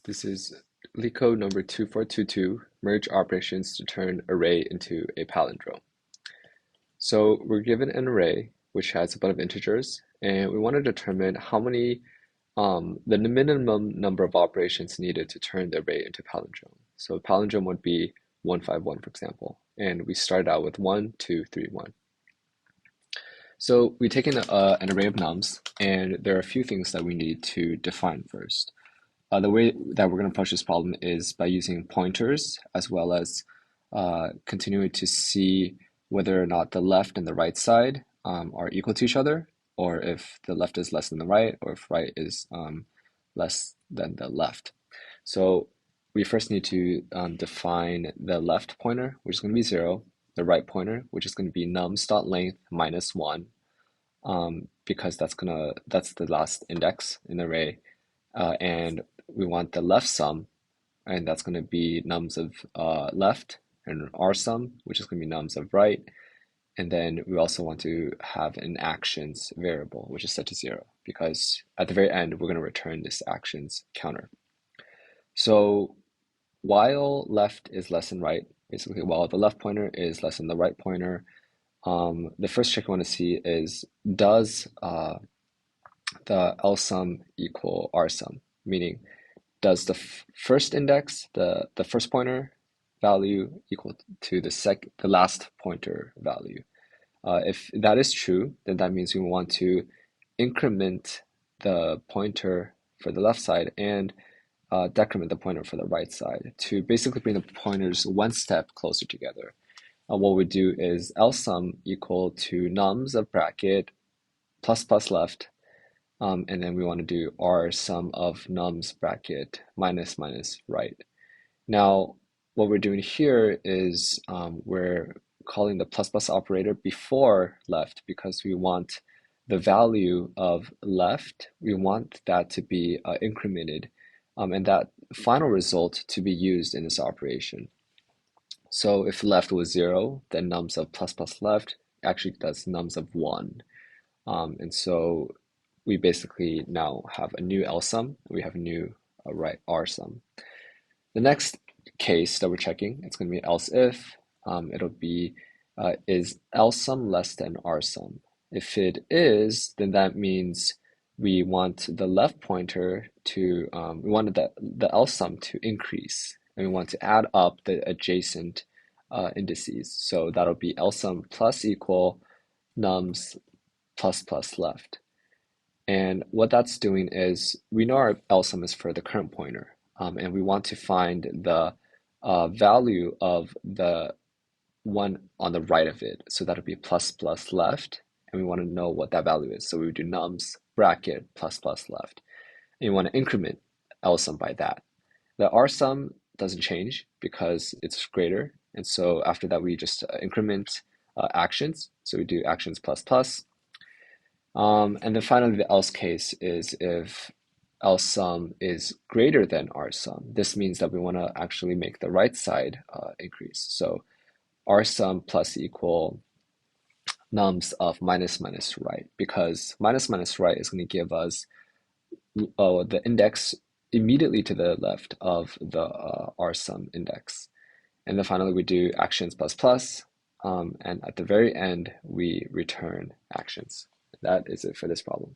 This is Leetcode number 2422, merge operations to turn array into a palindrome. So we're given an array which has a bunch of integers, and we want to determine how many, the minimum number of operations needed to turn the array into palindrome. So a palindrome would be 151, for example, and we started out with 1, 2, 3, 1. So we take in an array of nums, and there are a few things that we need to define first. The way that we're going to approach this problem is by using pointers as well as continuing to see whether or not the left and the right side are equal to each other, or if the left is less than the right, or if right is less than the left. So we first need to define the left pointer, which is going to be 0, the right pointer, which is going to be nums.length minus 1, because that's the last index in the array, and we want the left sum, and that's going to be nums of left, and our sum, which is going to be nums of right. And then we also want to have an actions variable, which is set to 0, because at the very end, we're going to return this actions counter. So while left is less than right, basically while the left pointer is less than the right pointer, the first check I want to see is, does the LSUM equal RSUM? Meaning, does the first index, the first pointer value equal to the last pointer value? If that is true, then that means we want to increment the pointer for the left side and decrement the pointer for the right side to basically bring the pointers one step closer together. What we do is LSUM equal to nums of bracket plus plus left, and then we want to do R sum of nums bracket minus minus right. Now, what we're doing here is we're calling the plus plus operator before left because we want the value of left, we want that to be incremented, and that final result to be used in this operation. So if left was 0, then nums of plus plus left actually does nums of 1. And so we basically now have a new LSUM, we have a new right RSUM. The next case that we're checking, it's going to be else if. It'll be, is LSUM less than RSUM? If it is, then that means we want the left pointer to, we wanted the LSUM to increase, and we want to add up the adjacent indices. So that'll be LSUM plus equal nums plus plus left. And what that's doing is, we know our LSUM is for the current pointer, and we want to find the value of the one on the right of it. So that'll be plus plus left, and we want to know what that value is. So we would do nums bracket plus plus left. And you want to increment LSUM by that. The RSUM doesn't change because it's greater. And so after that, we just increment actions. So we do actions plus plus. And then finally, the else case is if LSUM is greater than RSUM. This means that we want to actually make the right side increase. So RSUM plus equal nums of minus minus right, because minus minus right is going to give us the index immediately to the left of the RSUM index. And then finally, we do actions plus plus, and at the very end, we return actions. That is it for this problem.